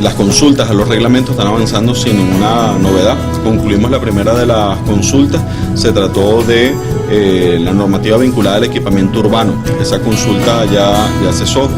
Las consultas a los reglamentos están avanzando sin ninguna novedad. Concluimos la primera de las consultas, se trató de la normativa vinculada al equipamiento urbano. Esa consulta ya cesó.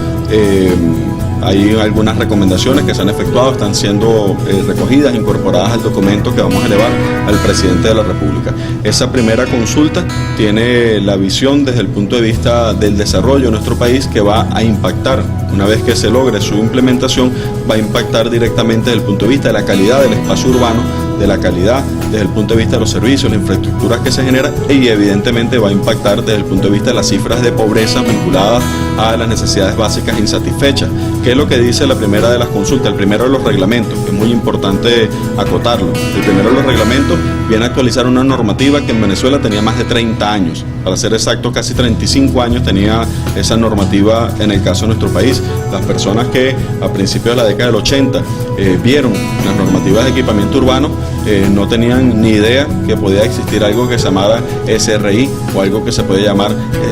Hay algunas recomendaciones que se han efectuado, están siendo recogidas, incorporadas al documento que vamos a elevar al presidente de la República. Esa primera consulta tiene la visión desde el punto de vista del desarrollo de nuestro país, que va a impactar, una vez que se logre su implementación, va a impactar directamente desde el punto de vista de la calidad del espacio urbano, de la calidad desde el punto de vista de los servicios, la infraestructura que se genera, y evidentemente va a impactar desde el punto de vista de las cifras de pobreza vinculadas a las necesidades básicas insatisfechas. ¿Qué es lo que dice la primera de las consultas? El primero de los reglamentos, que es muy importante acotarlo. El primero de los reglamentos viene a actualizar una normativa que en Venezuela tenía más de 30 años. Para ser exacto, casi 35 años tenía esa normativa en el caso de nuestro país. Las personas que a principios de la década del 80 vieron las normativas de equipamiento urbano no tenían ni idea que podía existir algo que se llamara SRI, o algo que se puede llamar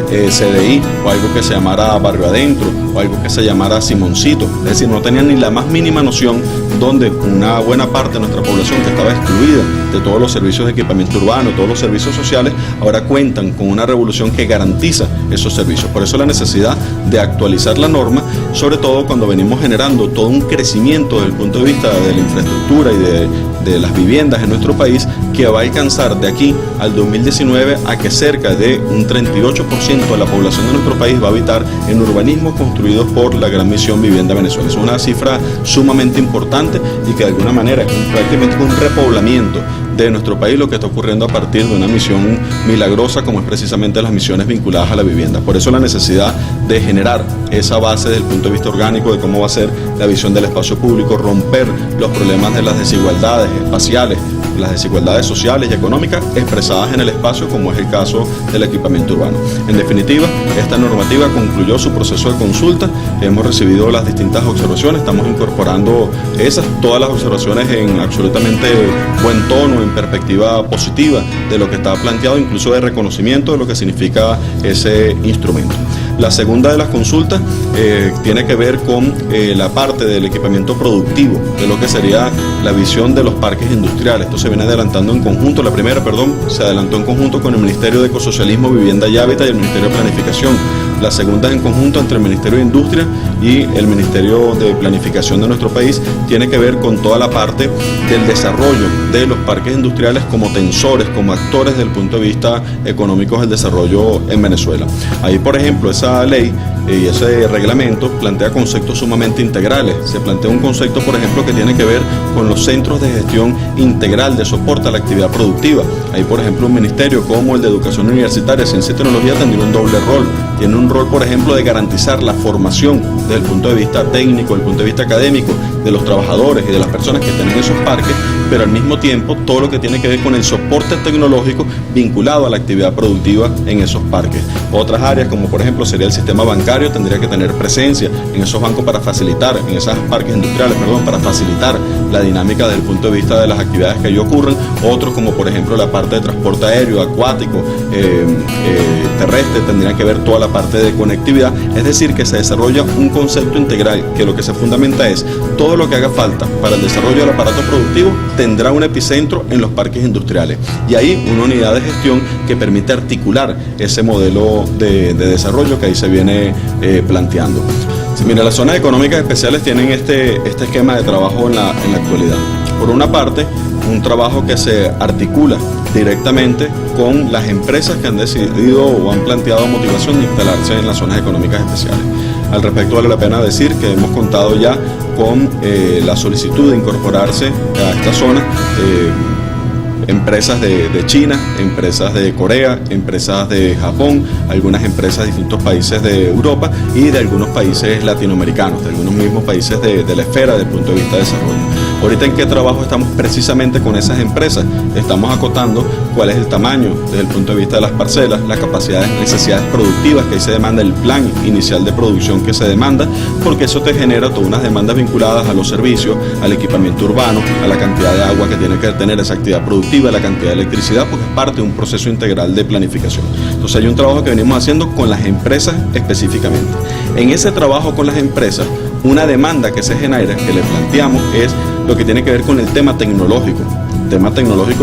CDI, o algo que se llamara Barrio Adentro, o algo que se llamara Simoncito. Es decir, no tenían ni la más mínima noción donde una buena parte de nuestra población, que estaba excluida de todos los servicios de equipamiento urbano, todos los servicios sociales, ahora cuentan con una revolución que garantiza esos servicios. Por eso la necesidad de actualizar la norma, sobre todo cuando venimos generando todo un crecimiento desde el punto de vista de la infraestructura y de las viviendas en nuestro país, que va a alcanzar de aquí al 2019 a que cerca de un 38% de la población de nuestro país va a habitar en urbanismos construidos por la Gran Misión Vivienda Venezuela. Es una cifra sumamente importante y que de alguna manera es prácticamente un repoblamiento de nuestro país, lo que está ocurriendo a partir de una misión milagrosa como es precisamente las misiones vinculadas a la vivienda. Por eso la necesidad de generar esa base desde el punto de vista orgánico de cómo va a ser la visión del espacio público, romper los problemas de las desigualdades espaciales, las desigualdades sociales y económicas expresadas en el espacio, como es el caso del equipamiento urbano. En definitiva, esta normativa concluyó su proceso de consulta, hemos recibido las distintas observaciones, estamos incorporando todas las observaciones en absolutamente buen tono, en perspectiva positiva de lo que está planteado, incluso de reconocimiento de lo que significa ese instrumento. La segunda de las consultas tiene que ver con la parte del equipamiento productivo, de lo que sería la visión de los parques industriales. Esto se viene adelantando en conjunto, la primera, se adelantó en conjunto con el Ministerio de Ecosocialismo, Vivienda y Hábitat y el Ministerio de Planificación. La segunda en conjunto entre el Ministerio de Industria y el Ministerio de Planificación de nuestro país, tiene que ver con toda la parte del desarrollo de los parques industriales como tensores, como actores desde el punto de vista económico del desarrollo en Venezuela. Ahí, por ejemplo, esa ley y ese reglamento plantea conceptos sumamente integrales. Se plantea un concepto, por ejemplo, que tiene que ver con los centros de gestión integral de soporte a la actividad productiva. Ahí, por ejemplo, un ministerio como el de Educación Universitaria, Ciencia y Tecnología tendría un doble rol. Tiene un rol, por ejemplo, de garantizar la formación desde el punto de vista técnico, desde el punto de vista académico, de los trabajadores y de las personas que están en esos parques, pero al mismo tiempo todo lo que tiene que ver con el soporte tecnológico vinculado a la actividad productiva en esos parques. Otras áreas, como por ejemplo sería el sistema bancario, tendría que tener presencia en esos bancos para facilitar, en esos parques industriales, para facilitar la dinámica desde el punto de vista de las actividades que allí ocurren. Otros, como por ejemplo la parte de transporte aéreo, acuático, terrestre, tendrían que ver toda la parte de conectividad. Es decir, que se desarrolla un concepto integral que lo que se fundamenta es todo lo que haga falta para el desarrollo del aparato productivo tendrá un epicentro en los parques industriales, y ahí una unidad de gestión que permite articular ese modelo de desarrollo que ahí se viene planteando. Mira, las zonas económicas especiales tienen este esquema de trabajo en la actualidad. Por una parte, un trabajo que se articula directamente con las empresas que han decidido o han planteado motivación de instalarse en las zonas económicas especiales. Al respecto, vale la pena decir que hemos contado ya con la solicitud de incorporarse a esta zona empresas de China, empresas de Corea, empresas de Japón, algunas empresas de distintos países de Europa y de algunos países latinoamericanos, de algunos mismos países de la esfera desde el punto de vista de desarrollo. Ahorita, ¿en qué trabajo estamos precisamente con esas empresas? Estamos acotando cuál es el tamaño desde el punto de vista de las parcelas, las capacidades, necesidades productivas que ahí se demanda, el plan inicial de producción que se demanda, porque eso te genera todas unas demandas vinculadas a los servicios, al equipamiento urbano, a la cantidad de agua que tiene que tener esa actividad productiva, la cantidad de electricidad, porque es parte de un proceso integral de planificación. Entonces hay un trabajo que venimos haciendo con las empresas específicamente. En ese trabajo con las empresas una demanda que se genera, que le planteamos, es lo que tiene que ver con el tema tecnológico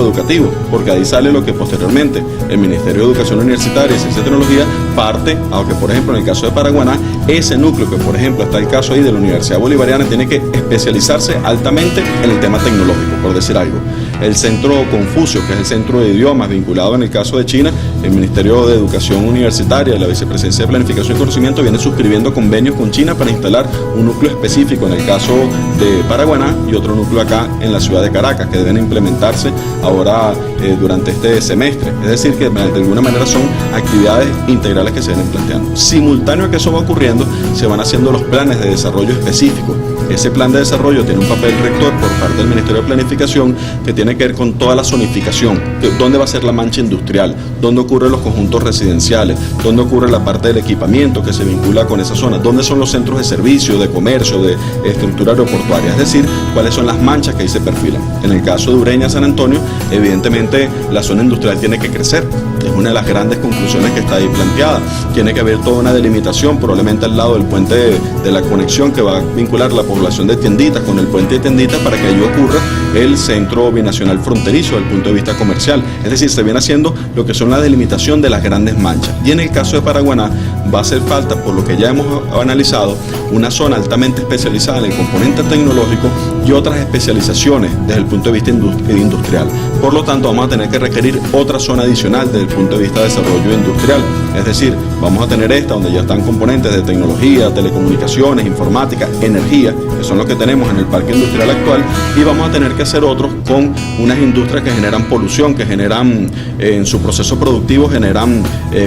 educativo, porque ahí sale lo que posteriormente el Ministerio de Educación Universitaria y Ciencia y Tecnología parte, aunque por ejemplo en el caso de Paraguaná, ese núcleo que por ejemplo está el caso ahí de la Universidad Bolivariana tiene que especializarse altamente en el tema tecnológico, por decir algo. El Centro Confucio, que es el centro de idiomas vinculado en el caso de China, el Ministerio de Educación Universitaria y la Vicepresidencia de Planificación y Conocimiento viene suscribiendo convenios con China para instalar un núcleo específico en el caso de Paraguaná y otro núcleo acá en la ciudad de Caracas, que deben implementarse ahora durante este semestre. Es decir, que de alguna manera son actividades integrales que se vienen planteando. Simultáneo a que eso va ocurriendo, se van haciendo los planes de desarrollo específicos. Ese plan de desarrollo tiene un papel rector por parte del Ministerio de Planificación que tiene que ver con toda la zonificación, dónde va a ser la mancha industrial, dónde ocurren los conjuntos residenciales, dónde ocurre la parte del equipamiento que se vincula con esa zona, dónde son los centros de servicio, de comercio, de estructura aeroportuaria, es decir, cuáles son las manchas que ahí se perfilan. En el caso de Ureña, San Antonio, evidentemente la zona industrial tiene que crecer. Es una de las grandes conclusiones que está ahí planteada. Tiene que haber toda una delimitación, probablemente al lado del puente de la conexión que va a vincular la población de Tienditas con el puente de Tienditas para que allí ocurra el centro binacional fronterizo desde el punto de vista comercial. Es decir, se viene haciendo lo que son la delimitación de las grandes manchas. Y en el caso de Paraguaná va a hacer falta, por lo que ya hemos analizado, una zona altamente especializada en el componente tecnológico y otras especializaciones desde el punto de vista industrial. Por lo tanto, vamos a tener que requerir otra zona adicional desde el punto de vista de desarrollo industrial. Es decir, vamos a tener esta donde ya están componentes de tecnología, telecomunicaciones, informática, energía, que son los que tenemos en el parque industrial actual, y vamos a tener que hacer otros con unas industrias que generan polución, que generan en su proceso productivo generan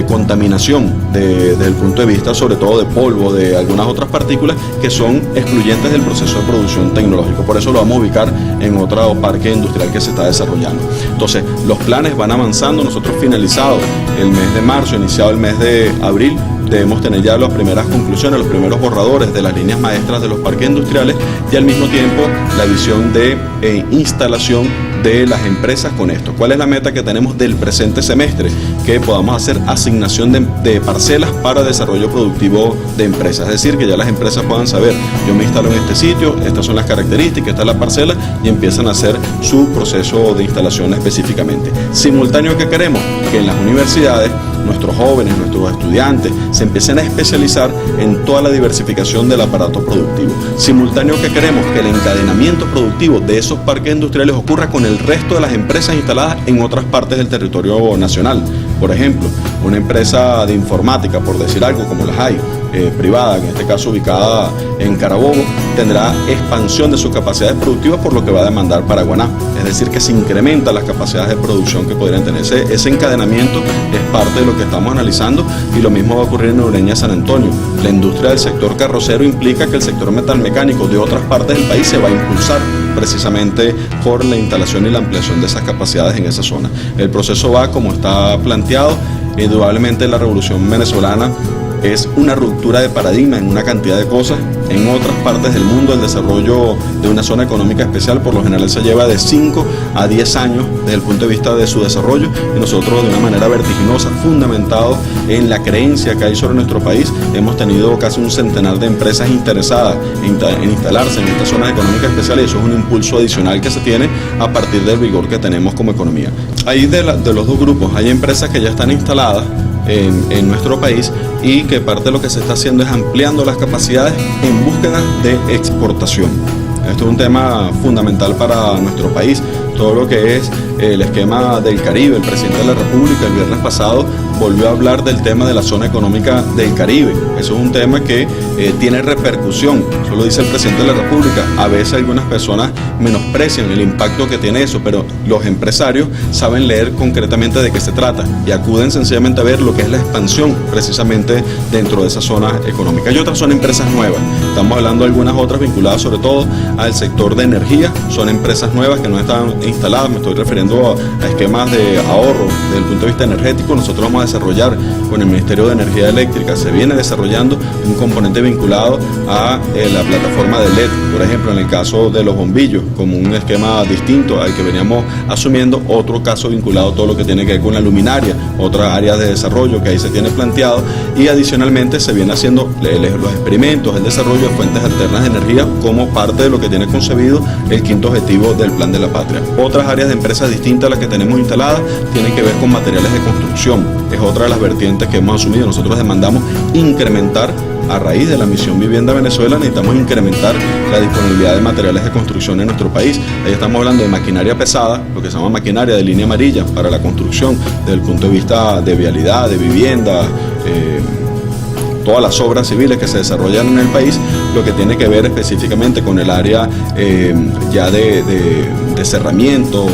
contaminación desde el punto de vista sobre todo de polvo, de algunas otras partículas que son excluyentes del proceso de producción tecnológico. Por eso lo vamos a ubicar en otro parque industrial que se está desarrollando. Entonces, los planes van avanzando. Nosotros finalizado el mes de marzo, iniciado el mes de abril, debemos tener ya las primeras conclusiones, los primeros borradores de las líneas maestras de los parques industriales y al mismo tiempo la visión de instalación de las empresas con esto. ¿Cuál es la meta que tenemos del presente semestre? Que podamos hacer asignación de parcelas para desarrollo productivo de empresas. Es decir, que ya las empresas puedan saber, yo me instalo en este sitio, estas son las características, esta es la parcela y empiezan a hacer su proceso de instalación específicamente. Simultáneo, ¿qué queremos? Que en las universidades nuestros jóvenes, nuestros estudiantes se empiecen a especializar en toda la diversificación del aparato productivo. Simultáneo, que queremos que el encadenamiento productivo de esos parques industriales ocurra con el resto de las empresas instaladas en otras partes del territorio nacional. Por ejemplo, una empresa de informática, por decir algo, como las hay, privada, en este caso ubicada en Carabobo, tendrá expansión de sus capacidades productivas por lo que va a demandar Paraguaná. Es decir, que se incrementan las capacidades de producción que podrían tener. Ese encadenamiento es parte de lo que estamos analizando y lo mismo va a ocurrir en Ureña, San Antonio. La industria del sector carrocero implica que el sector metalmecánico de otras partes del país se va a impulsar precisamente por la instalación y la ampliación de esas capacidades en esa zona. El proceso va como está planteado. Indudablemente la revolución venezolana es una ruptura de paradigma en una cantidad de cosas. En otras partes del mundo el desarrollo de una zona económica especial por lo general se lleva de 5 a 10 años desde el punto de vista de su desarrollo y nosotros de una manera vertiginosa, fundamentado en la creencia que hay sobre nuestro país, hemos tenido casi un centenar de empresas interesadas en instalarse en estas zonas económicas especiales y eso es un impulso adicional que se tiene a partir del vigor que tenemos como economía. Ahí de los dos grupos hay empresas que ya están instaladas en nuestro país y que parte de lo que se está haciendo es ampliando las capacidades en búsqueda de exportación. Esto es un tema fundamental para nuestro país. Todo lo que es el esquema del Caribe, el presidente de la República el viernes pasado volvió a hablar del tema de la zona económica del Caribe. Eso es un tema que tiene repercusión, eso lo dice el presidente de la República. A veces algunas personas menosprecian el impacto que tiene eso, pero los empresarios saben leer concretamente de qué se trata y acuden sencillamente a ver lo que es la expansión precisamente dentro de esa zona económica. Y otras son empresas nuevas, estamos hablando de algunas otras vinculadas sobre todo al sector de energía, son empresas nuevas que no están instaladas, me estoy refiriendo a esquemas de ahorro desde el punto de vista energético. Nosotros vamos a desarrollar con el Ministerio de Energía Eléctrica, se viene desarrollando un componente vinculado a la plataforma de LED, por ejemplo, en el caso de los bombillos, como un esquema distinto al que veníamos asumiendo, otro caso vinculado a todo lo que tiene que ver con la luminaria, otra área de desarrollo que ahí se tiene planteado, y adicionalmente se viene haciendo los experimentos, el desarrollo de fuentes alternas de energía como parte de lo que tiene concebido el quinto objetivo del Plan de la Patria. Otras áreas de empresas distintas a las que tenemos instaladas tienen que ver con materiales de construcción, es otra de las vertientes que hemos asumido. Nosotros demandamos incrementar, a raíz de la misión Vivienda Venezuela, necesitamos incrementar la disponibilidad de materiales de construcción en nuestro país. Ahí estamos hablando de maquinaria pesada, lo que se llama maquinaria de línea amarilla para la construcción, desde el punto de vista de vialidad, de vivienda, todas las obras civiles que se desarrollan en el país, lo que tiene que ver específicamente con el área ya de cerramiento,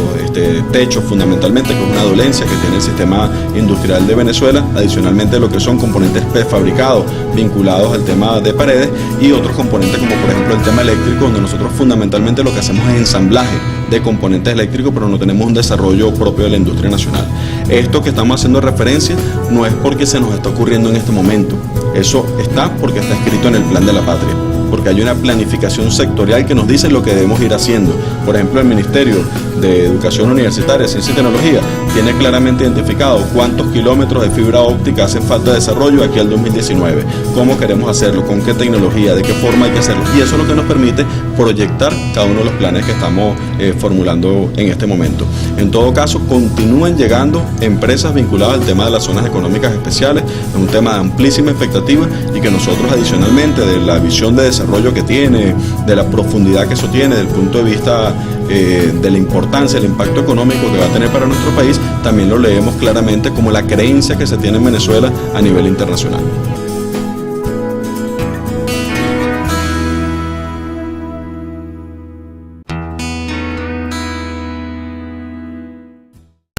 techo fundamentalmente, que es una dolencia que tiene el sistema industrial de Venezuela, adicionalmente lo que son componentes prefabricados vinculados al tema de paredes y otros componentes como por ejemplo el tema eléctrico, donde nosotros fundamentalmente lo que hacemos es ensamblaje de componentes eléctricos, pero no tenemos un desarrollo propio de la industria nacional. Esto que estamos haciendo referencia no es porque se nos está ocurriendo en este momento, eso está porque está escrito en el Plan de la Patria, porque hay una planificación sectorial que nos dice lo que debemos ir haciendo. Por ejemplo, el Ministerio de Educación Universitaria, Ciencia y Tecnología tiene claramente identificado cuántos kilómetros de fibra óptica hacen falta de desarrollo aquí al 2019, cómo queremos hacerlo, con qué tecnología, de qué forma hay que hacerlo, y eso es lo que nos permite proyectar cada uno de los planes que estamos formulando en este momento. En todo caso, continúan llegando empresas vinculadas al tema de las zonas económicas especiales, es un tema de amplísima expectativa y que nosotros adicionalmente de la visión de desarrollo que tiene, de la profundidad que eso tiene, del punto de vista de la importancia, el impacto económico que va a tener para nuestro país, también lo leemos claramente como la creencia que se tiene en Venezuela a nivel internacional.